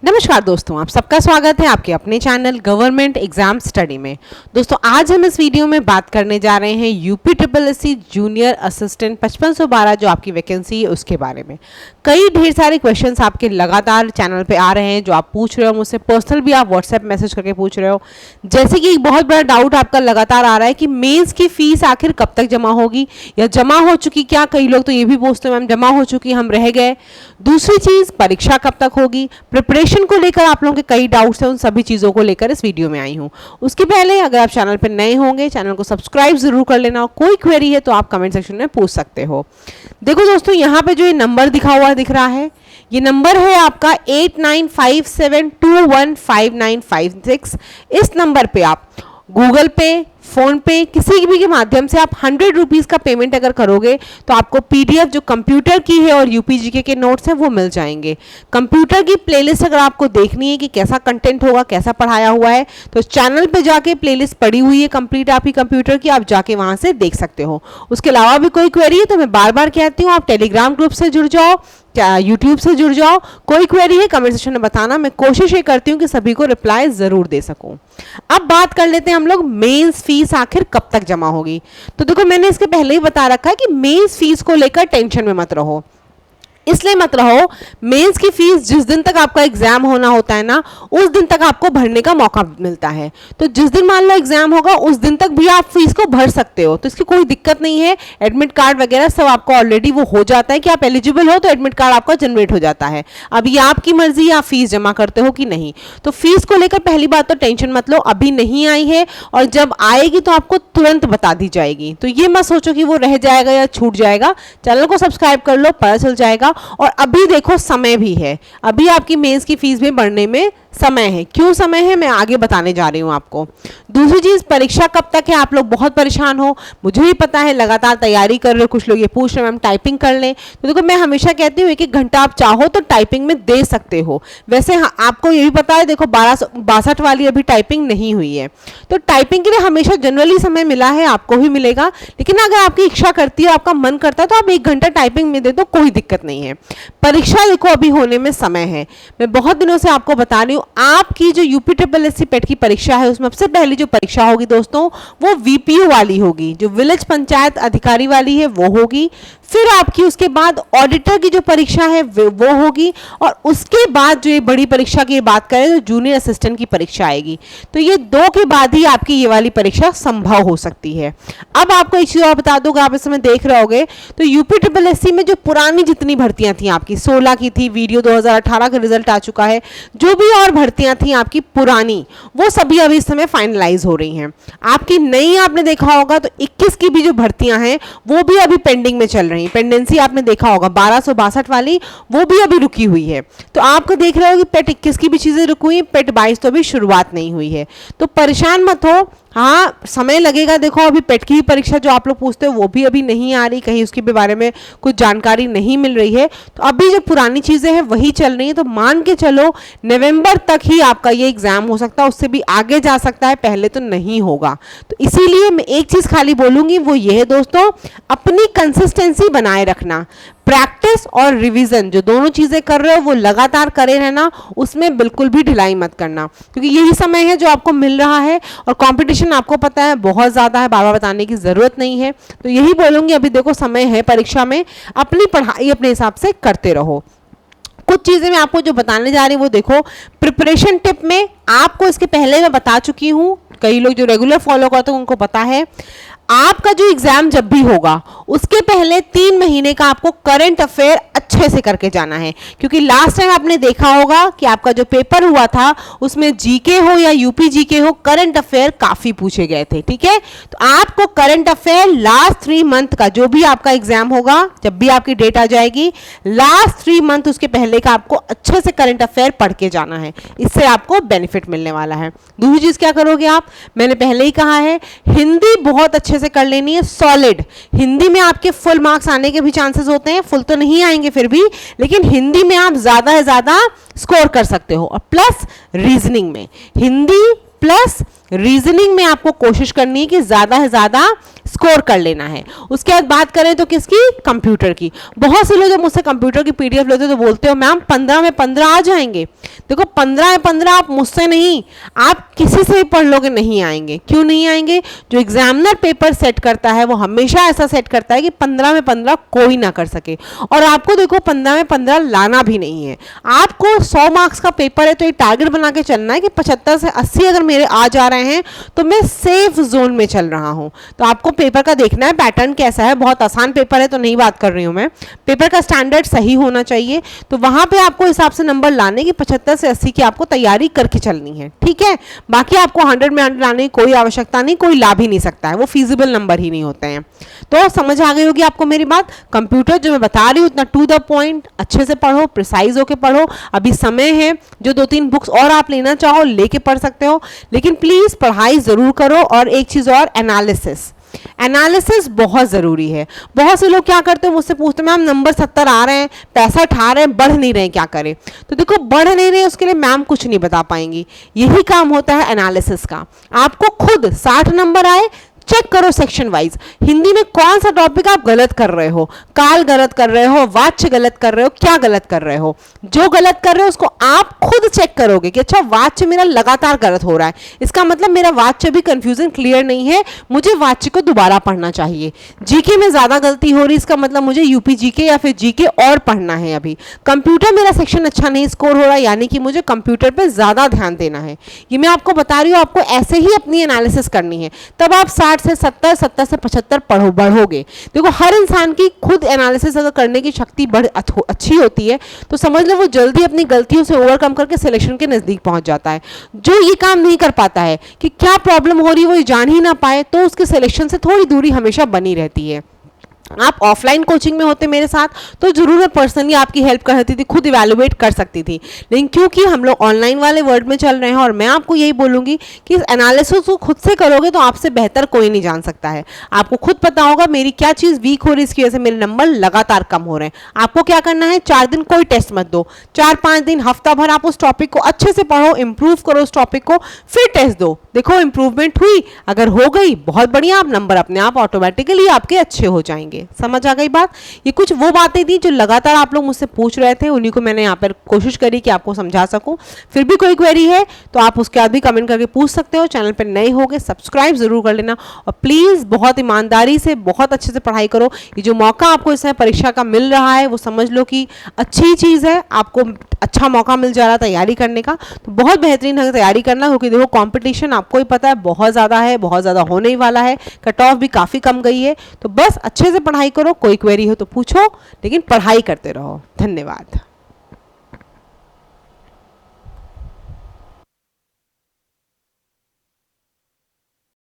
नमस्कार दोस्तों, आप सबका स्वागत है आपके अपने चैनल गवर्नमेंट एग्जाम स्टडी में। दोस्तों आज हम इस वीडियो में बात करने जा रहे हैं यूपी SSS जूनियर असिस्टेंट 5512 जो आपकी वैकेंसी है उसके बारे में। कई ढेर सारे क्वेश्चंस आपके लगातार चैनल पे आ रहे हैं जो आप पूछ रहे हो मुझसे, पर्सनल भी आप व्हाट्सएप मैसेज करके पूछ रहे हो। जैसे कि एक बहुत बड़ा डाउट आपका लगातार आ रहा है कि मेंस की फीस आखिर कब तक जमा होगी या जमा हो चुकी क्या। कई लोग तो ये भी पूछते हैं मैम जमा हो चुकी, हम रह गए। दूसरी चीज, परीक्षा कब तक होगी, प्रिपरेशन को लेकर आप लोगों के कई डाउट्स हैं, उन सभी चीज़ों को लेकर इस वीडियो में आई हूँ। उसके पहले अगर आप चैनल पर नए होंगे चैनल को सब्सक्राइब जरूर कर लेना, और कोई क्वेरी है तो आप कमेंट सेक्शन में पूछ सकते हो। देखो दोस्तों, यहाँ पे जो ये नंबर दिख रहा है ये नंबर है आपका 8957215956। इस नंबर पे आप गूगल पे, फोन पे, किसी भी के माध्यम से आप 100 रुपीज़ का पेमेंट अगर करोगे तो आपको पीडीएफ जो कंप्यूटर की है और यूपीजीके के नोट्स हैं वो मिल जाएंगे। कंप्यूटर की प्लेलिस्ट अगर आपको देखनी है कि कैसा कंटेंट होगा, कैसा पढ़ाया हुआ है, तो चैनल पे जाके प्लेलिस्ट पड़ी हुई है कंप्लीट आपकी कंप्यूटर की, आप जाके वहाँ से देख सकते हो। उसके अलावा भी कोई क्वेरी है तो मैं बार बार कहती हूँ आप टेलीग्राम ग्रुप से जुड़ जाओ, यूट्यूब से जुड़ जाओ। कोई क्वेरी है कमेंट सेक्शन में बताना, मैं कोशिश ये करती हूँ कि सभी को रिप्लाई जरूर दे सकूं। अब बात कर लेते हैं हम लोग मेंस फीस आखिर कब तक जमा होगी। तो देखो मैंने इसके पहले ही बता रखा है कि मेंस फीस को लेकर टेंशन में मत रहो, इसलिए मत रहो। मेंस की फीस जिस दिन तक आपका एग्जाम होना होता है ना उस दिन तक आपको भरने का मौका मिलता है। तो जिस दिन मान लो एग्जाम होगा उस दिन तक भी आप फीस को भर सकते हो, तो इसकी कोई दिक्कत नहीं है। एडमिट कार्ड वगैरह सब आपको ऑलरेडी वो हो जाता है कि आप एलिजिबल हो तो एडमिट कार्ड आपका जनरेट हो जाता है। अब ये आपकी मर्जी है आप फीस जमा करते हो कि नहीं। तो फीस को लेकर पहली बात तो टेंशन मत लो, अभी नहीं आई है और जब आएगी तो आपको तुरंत बता दी जाएगी। तो ये मत सोचो कि वो रह जाएगा या छूट जाएगा। चैनल को सब्सक्राइब कर लो, पता चल जाएगा। और अभी देखो समय भी है, अभी आपकी मेंस की फीस भी बढ़ने में समय है। क्यों समय है मैं आगे बताने जा रही हूं आपको। दूसरी चीज, परीक्षा कब तक है, आप लोग बहुत परेशान हो, मुझे भी पता है, लगातार तैयारी कर रहे हो। कुछ लोग ये पूछ रहे हैं मैम टाइपिंग कर लें, तो देखो मैं हमेशा कहती हूँ 1-1 घंटा आप चाहो तो टाइपिंग में दे सकते हो। वैसे आपको ये भी पता है देखो 1262 वाली अभी टाइपिंग नहीं हुई है, तो टाइपिंग के लिए हमेशा जनरली समय मिला है, आपको भी मिलेगा। लेकिन अगर आपकी इच्छा करती है, आपका मन करता है तो आप 1 घंटा टाइपिंग में दे दो, कोई दिक्कत नहीं है। परीक्षा देखो अभी होने में समय है, मैं बहुत दिनों से आपको बता रही हूँ आपकी जो यूपी SSS पेट की परीक्षा है उसमें सबसे पहली जो परीक्षा होगी दोस्तों वो वीपीओ वाली होगी, जो विलेज पंचायत अधिकारी वाली है वो होगी। फिर आपकी उसके बाद ऑडिटर की जो परीक्षा है वो होगी, और उसके बाद जो ये बड़ी परीक्षा की बात करें तो जूनियर असिस्टेंट की परीक्षा आएगी। तो ये 2 के बाद ही आपकी ये वाली परीक्षा संभव हो सकती है। अब आपको एक चीज और बता दूंगा, आप इस समय देख रहे होगे तो यूपी SSS में जो पुरानी जितनी भर्तियां थी आपकी 16 की थी, वीडियो 2018 का रिजल्ट आ चुका है, जो भी और भर्तियां थी आपकी पुरानी वो सभी अभी इस समय फाइनलाइज हो रही हैं। आपकी नई आपने देखा होगा तो 21 की भी जो भर्तियां हैं वो भी अभी पेंडिंग में चल रही। पेंडेंसी आपने देखा होगा 1262 वाली वो भी अभी रुकी हुई है। तो आपको देख रहे हो कि पेट 21 की भी चीजें रुकी हुई, पेट 22 तो अभी शुरुआत नहीं हुई है। तो परेशान मत हो, हाँ समय लगेगा। देखो अभी पेट की भी परीक्षा जो आप लोग पूछते हो वो भी अभी नहीं आ रही, कहीं उसके बारे में कुछ जानकारी नहीं मिल रही है। तो अभी जो पुरानी चीजें हैं वही चल रही है। तो मान के चलो नवंबर तक ही आपका ये एग्जाम हो सकता है, उससे भी आगे जा सकता है, पहले तो नहीं होगा। तो इसीलिए मैं एक चीज खाली बोलूंगी वो ये है दोस्तों, अपनी कंसिस्टेंसी बनाए रखना। प्रैक्टिस और रिवीजन जो दोनों चीजें कर रहे हो वो लगातार करे रहना, उसमें बिल्कुल भी ढिलाई मत करना, क्योंकि यही समय है जो आपको मिल रहा है और कंपटीशन आपको पता है बहुत ज्यादा है, बार बार बताने की जरूरत नहीं है। तो यही बोलूंगी, अभी देखो समय है परीक्षा में, अपनी पढ़ाई अपने हिसाब से करते रहो। कुछ चीजें मैं आपको जो बताने जा रही हूँ वो देखो, प्रिपरेशन टिप में आपको इसके पहले मैं बता चुकी हूँ, कई लोग जो रेगुलर फॉलो करते हैं उनको पता है। आपका जो एग्जाम जब भी होगा उसके पहले 3 महीने का आपको करंट अफेयर अच्छे से करके जाना है, क्योंकि लास्ट टाइम आपने देखा होगा कि आपका जो पेपर हुआ था उसमें जीके हो या यूपी जीके हो, करंट अफेयर काफी पूछे गए थे। ठीक है, तो आपको करंट अफेयर लास्ट 3 मंथ का जो भी आपका एग्जाम होगा, जब भी आपकी डेट आ जाएगी लास्ट 3 मंथ उसके पहले का आपको अच्छे से करंट अफेयर पढ़ के जाना है, इससे आपको बेनिफिट मिलने वाला है। दूसरी चीज क्या करोगे आप, मैंने पहले ही कहा है हिंदी बहुत अच्छे से कर लेनी है, सॉलिड। हिंदी में आपके फुल मार्क्स आने के भी चांसेस होते हैं, फुल तो नहीं आएंगे फिर भी, लेकिन हिंदी में आप ज्यादा से ज्यादा स्कोर कर सकते हो। और प्लस रीजनिंग में हिंदी प्लस रीजनिंग में आपको कोशिश करनी है कि ज़्यादा से ज़्यादा स्कोर कर लेना है। उसके बाद बात करें तो किसकी, कंप्यूटर की। बहुत से लोग जब मुझसे कंप्यूटर की पीडीएफ लेते हो तो बोलते हो मैम 15 में 15 आ जाएंगे। देखो 15 में 15 आप मुझसे नहीं, आप किसी से भी पढ़ लोगे नहीं आएंगे। क्यों नहीं आएंगे? जो एग्जामिनर पेपर सेट करता है वो हमेशा ऐसा सेट करता है कि 15 में 15 कोई ना कर सके। और आपको देखो 15 में 15 लाना भी नहीं है। आपको 100 मार्क्स का पेपर है तो ये टारगेट बना के चलना है कि 75 से 80 अगर मेरे आ जा रहे हैं तो मैं सेफ जोन में चल रहा हूं। तो आपको पेपर का देखना है पैटर्न कैसा है। बहुत आसान पेपर है तो नहीं बात कर रही हूं मैं, पेपर का स्टैंडर्ड सही होना चाहिए। तो वहां पे आपको हिसाब से नंबर लाने की 75 से 80 की आपको तैयारी करके चलनी है, ठीक है। बाकी आपको 100 में 100 लाने की कोई आवश्यकता नहीं, कोई ला भी नहीं सकता है, वो फीजिबल नंबर ही नहीं होते हैं। तो समझ आ गई होगी आपको मेरी बात। कंप्यूटर जो मैं बता रही हूँ उतना टू द पॉइंट, अच्छे से पढ़ो, प्रिसाइज होके पढ़ो। अभी समय है, जो 2-3 बुक्स और आप लेना चाहो लेके पढ़ सकते हो, लेकिन प्लीज पढ़ाई जरूर करो। और एक चीज और, एनालिसिस बहुत जरूरी है। बहुत से लोग क्या करते हैं, मुझसे पूछते हैं मैम नंबर 70 आ रहे हैं, 65 आ रहे हैं, बढ़ नहीं रहे हैं, क्या करें? तो देखो बढ़ नहीं रहे उसके लिए मैम कुछ नहीं बता पाएंगी। यही काम होता है एनालिसिस का। आपको खुद 60 नंबर आए, चेक करो सेक्शन वाइज, हिंदी में कौन सा टॉपिक आप गलत कर रहे हो, काल गलत कर रहे हो, वाच्य गलत कर रहे हो, क्या गलत कर रहे हो। जो गलत कर रहे हो उसको आप खुद चेक करोगे कि अच्छा वाच्य मेरा लगातार गलत हो रहा है, इसका मतलब मेरा वाच्य भी कंफ्यूजन क्लियर नहीं है, मुझे वाच्य को दोबारा पढ़ना चाहिए। जीके में ज्यादा गलती हो रही, इसका मतलब मुझे यूपी जीके या फिर जीके और पढ़ना है। अभी कंप्यूटर मेरा सेक्शन अच्छा नहीं स्कोर हो रहा है, यानी कि मुझे कंप्यूटर पर ज्यादा ध्यान देना है। ये मैं आपको बता रही हूँ, आपको ऐसे ही अपनी एनालिसिस करनी है, तब आप 60 से 70, 70 से 75 बढ़ोगे। देखो हर इंसान की खुद एनालिसिस अगर करने की शक्ति अच्छी होती है तो समझ लो वो जल्दी अपनी गलतियों से ओवरकम करके सिलेक्शन के नजदीक पहुंच जाता है। जो ये काम नहीं कर पाता है कि क्या प्रॉब्लम हो रही है वो जान ही ना पाए, तो उसके सिलेक्शन से थोड़ी दूरी हमेशा बनी रहती है। आप ऑफलाइन कोचिंग में होते मेरे साथ तो जरूर मैं पर्सनली आपकी हेल्प कर सकती थी, खुद इवैल्यूएट कर सकती थी, लेकिन क्योंकि हम लोग ऑनलाइन वाले वर्ल्ड में चल रहे हैं और मैं आपको यही बोलूंगी कि इस एनालिसिस को खुद से करोगे तो आपसे बेहतर कोई नहीं जान सकता है। आपको खुद पता होगा मेरी क्या चीज़ वीक हो रही है, इसकी वजह से मेरे नंबर लगातार कम हो रहे हैं। आपको क्या करना है, 4 दिन कोई टेस्ट मत दो, 4-5 दिन, हफ्ता भर आप उस टॉपिक को अच्छे से पढ़ो, इंप्रूव करो उस टॉपिक को, फिर टेस्ट दो, देखो इंप्रूवमेंट हुई, अगर हो गई बहुत बढ़िया, आप नंबर अपने आप ऑटोमेटिकली आपके अच्छे हो जाएंगे। समझ आ गई बात? ये कुछ वो बातें थी जो लगातार आप लोग मुझसे पूछ रहे थे, उन्हीं को मैंने यहाँ पर कोशिश करी कि आपको समझा सकूं। फिर भी कोई क्वेरी है तो आप उसके बाद भी कमेंट करके पूछ सकते हो। चैनल पर नए होगे सब्सक्राइब जरूर कर लेना और प्लीज़ बहुत ईमानदारी से बहुत अच्छे से पढ़ाई करो। ये जो मौका आपको इस समय परीक्षा का मिल रहा है वो समझ लो कि अच्छी चीज़ है, आपको अच्छा मौका मिल जा रहा है तैयारी करने का, तो बहुत बेहतरीन ढंग से तैयारी करना, क्योंकि देखो कंपटीशन आपको ही पता है बहुत ज़्यादा है, बहुत ज़्यादा होने ही वाला है, कट ऑफ भी काफ़ी कम गई है। तो बस अच्छे से पढ़ाई करो, कोई क्वेरी हो तो पूछो, लेकिन पढ़ाई करते रहो। धन्यवाद।